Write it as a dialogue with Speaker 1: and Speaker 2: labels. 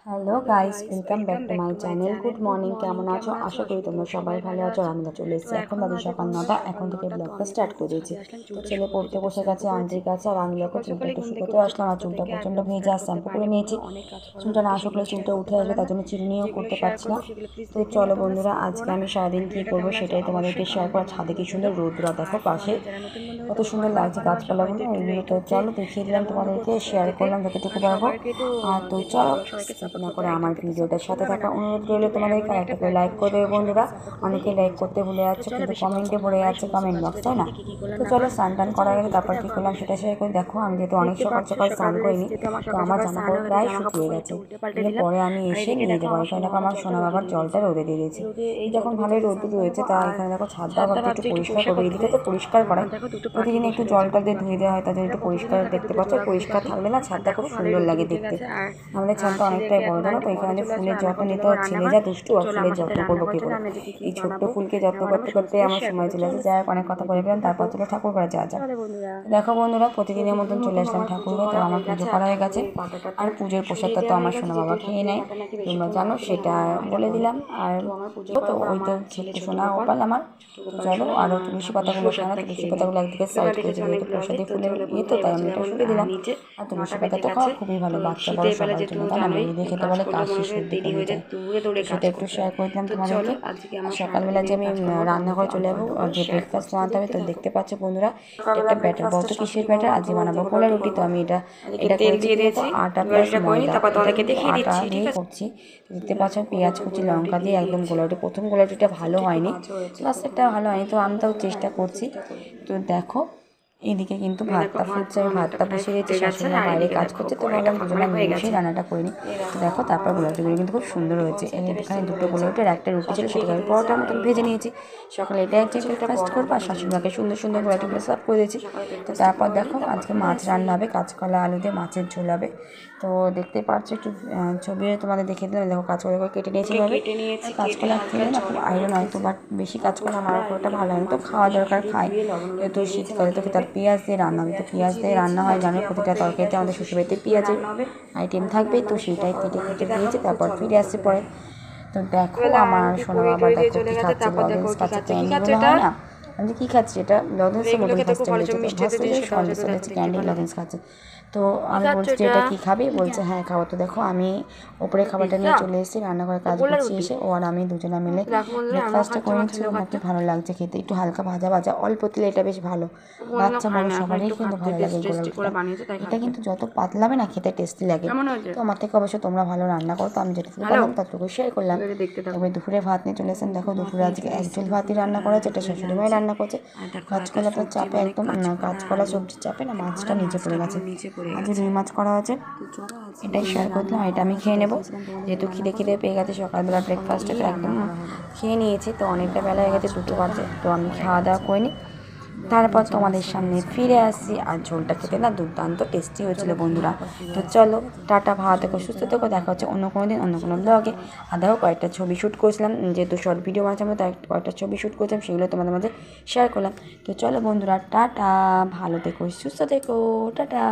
Speaker 1: Hello guys, welcome back to my channel. Good morning, কেমন আছো? আশা করি তোমরা সবাই ভালো আছো। আর আমরা চলে এসেছি, এখন বাজে সকাল 9টা। এখন থেকে ব্লগটা স্টার্ট করে দিয়েছি। তো ছেলে পড়তে বসে গেছে আন্টির কাছে, আর আমি দেখো চুলটা একটু শুকোতে আসলাম। আর চুলটা প্রচণ্ড ভেজে, আর শ্যাম্পু করে নিয়েছি। চুলটা না শুকলে চুলটা উঠে আসবে, তার জন্য চিরুনিও করতে পারছি না। তো চলো বন্ধুরা, আজকে আমি সারাদিন কী করবো সেটাই তোমাদেরকে শেয়ার করা। ছাদে কি সুন্দর রোদরা দেখো, পাশে কত সুন্দর লাগছে গাছপালাগুলো, ওইগুলো। তো চলো দেখিয়ে দিলাম তোমাদেরকে, শেয়ার করলাম যতটুকু পারবো। আর তো চলো স্কিপ না করে আমার ভিডিওটার সাথে থাকা অনুরোধ রইলো তোমাদেরকে। আর একটা করে লাইক করে দেবে বন্ধুরা, অনেকে লাইক করতে ভুলে যাচ্ছে, কিন্তু কমেন্টে ভরে যাচ্ছে কমেন্ট বক্স, তাই না? তো চলো স্নান টান করা গেলে তারপর কী করলাম সেটা শেয়ার করে। দেখো আমি যেহেতু অনেক সকাল সকাল স্নান করিনি, তো আমার জামা কাপড় প্রায় শুকিয়ে গেছে। কিন্তু পরে আমি এসে নিয়ে যাবো। এখানে দেখো আমার সোনা বাবার জলটা রোদে দিয়ে দিয়েছি। যখন ভালোই রোদ রয়েছে, তা এখানে দেখো ছাদটা ভাবছি একটু পরিষ্কার করবে। এদিকে তো পরিষ্কার করাই, প্রতিদিন একটু জলটা দিয়ে ধুয়ে দেওয়া হয়, তার জন্য একটু পরিষ্কার দেখতে পাচ্ছ। পরিষ্কার থাকলে না ছাদটা খুব সুন্দর লাগে দেখতে। আমাদের ছাদটা অনেকটাই বড়, জানো তো। এখানে যে ফুলের যত্ন নিতে হয়, ছেলে যা দুষ্টু, আর ফুলের যত্ন করবো কি করে। এই ছোট্ট ফুলকে যত্ন করতে করতে আমার সময় চলে যাচ্ছে। যাই হোক, অনেক কথা বলে গেলাম, তারপর চলো ঠাকুর ঘরে যাওয়া যাক। দেখো বন্ধুরা, প্রতিদিনের মতন চলে আসলাম ঠাকুর ঘরে। তো আমার পুজো করা হয়ে গেছে, আর পুজোর প্রসাদটা তো আমার সোনা বাবা খেয়ে নেয়, তোমরা জানো, সেটা বলে দিলাম। আর তো ওই তো ছোট্ট সোনা গোপাল আমার। তো চলো, আরও তুলসী পাতাগুলো সারা, তুলসী পাতাগুলো একদিকে সাইড করেছি, যেহেতু প্রসাদে ফুলের ইয়ে, তো তাই আমি এটা শুকে দিলাম। আর তুলসী পাতা তো খাওয়া খুবই ভালো, বাচ্চা বড় সবার জন্য, তাই না? মেয়ে দিয়ে খেতে বলে কাশি সর্দি কমে যায়। সেটা একটু শেয়ার করে দিলাম তোমাদেরকে। আর সকালবেলা যে আমি রান্নাঘরে চলে যাবো, যে ব্রেকফাস্ট বানাতে হবে, তো দেখতে পাচ্ছ বন্ধুরা, এটা একটা ব্যাটার। বলতো কিসের ব্যাটার? আজকে বানাবো কোলা রুটি। তো আমি এটা করেছি, তো আটা প্লাস ময়দা, আটা দিয়ে করছি। দেখতে পাচ্ছ পেঁয়াজ কুচি, লঙ্কা দিয়ে একদম গোলা রুটি। প্রথম গোলা রুটিটা ভালো হয়নি, লাস্টেরটা ভালো হয়নি, তো আমি তাও চেষ্টা করছি। তো দেখো এদিকে কিন্তু ভাতটা ফুটছে, আমি ভাতটা বসিয়ে দিয়েছি। শাশুড়িমা বাইরে কাজ করছে, তো ভাবলাম দুজনে মিলেমিশেই রান্নাটা করিনি। তো দেখো তারপর গোলারুটিগুলো কিন্তু খুব সুন্দর হয়েছে। এখানে দুটো গোলারুটি আর একটা রুটি ছিল, সেটাকে আমি পরোটার মতন ভেজে নিয়েছি। সকালে এটা হচ্ছে ব্রেকফাস্ট করবো, আর শাশুড়িমাকে সুন্দর সুন্দর গোলারুটিগুলো সার্ভ করে দিয়েছি। তো তারপর দেখো আজকে মাছ রান্না হবে, কাঁচকলা আলু দিয়ে মাছের ঝোল হবে। তো দেখতে পাচ্ছ, একটু ছবি তোমাদের দেখিয়ে দিলাম। দেখো কাঁচকলা করে কেটে নিয়েছি ভাবে। কাঁচকলা খেলে না খুব আয়রন হয়, তো বাট বেশি কাঁচকলা আমার খুবটা ভালো হয় না, তো খাওয়া দরকার খাই। যেহেতু শীতকালে তো তার পেঁয়াজ দিয়ে রান্না হবে, তো পেঁয়াজ দিয়ে রান্না হয়, জানো প্রতিটা তরকারিতে আমাদের শ্বশুরবাড়িতে পেঁয়াজের আইটেম থাকবে। তো সেইটাই কেটে কেটে দিয়েছে, তারপর ফিরে আসছে পরে। তো দেখো আমার সোনা বাবা দেখো কী খাচ্ছে, লজেন্স খাচ্ছে, ক্যান্ডিগুলো হয় না, আমি কী খাচ্ছি, এটা লজেন্সের মতন ফার্স্ট টাইম দিয়েছে, ক্যান্ডি লজেন্স খাচ্ছে। তো আমি বলছি যে এটা কী খাবি, বলছে হ্যাঁ খাবো। তো দেখো আমি ওপরে খাবারটা নিয়ে চলে এসেছি, রান্নাঘরে কাজ করছি এসে, ও আর আমি দুজনে মিলে ব্রেকফাস্টটা করে নিচ্ছি। নাকি ভালো লাগছে খেতে, একটু হালকা ভাজা ভাজা, অল্প তেলে এটা বেশ ভালো। বাচ্চা বড় সবারই কিন্তু ভালো লাগে গোলারুটিটা। এটা কিন্তু যত পাতলা হবে না, খেতে টেস্টি লাগে। তো আমার থেকে অবশ্য তোমরা ভালো রান্না করো, তো আমি যেটুকু পারলাম ততটুকু শেয়ার করলাম। তবে দুপুরে ভাত নিয়ে চলে এসেছেন। দেখো দুপুরে আজকে একজন ভাতই রান্না করা হয়েছে, এটা শাশুড়িমাই রান্না করছে। কাঁচকলাটার চাপে একদম, কাঁচকলা সবজির চাপে না মাছটা নিচে পড়ে গেছে। আজ রুই মাছ করা হয়েছে, এটাই শেয়ার করলাম। এটা আমি খেয়ে নেবো, যেহেতু খিদে খিদে পেয়ে গেছে। সকালবেলা ব্রেকফাস্টে তো একদম খেয়ে নিয়েছি, তো অনেকটা বেলা হয়ে গেছে, 2টো বাজে। তো আমি খাওয়া দাওয়া করিনি, তারপর তোমাদের সামনে ফিরে আসি। আর ঝোলটা খেতে না দুর্দান্ত টেস্টি হয়েছিল বন্ধুরা। তো চলো টাটা, ভালো থেকো, সুস্থ থেকো, দেখা হচ্ছে অন্য কোনো দিন অন্য কোনো ব্লগে। আর দেখো কয়েকটা ছবি শ্যুট করেছিলাম, যেহেতু শর্ট ভিডিও বানাচ্ছিলাম, তাই কয়েকটা ছবি শ্যুট করেছিলাম, সেগুলো তোমাদের মাঝে শেয়ার করলাম। তো চলো বন্ধুরা, টাটা, ভালো থেকো, সুস্থ থেকো, টাটা।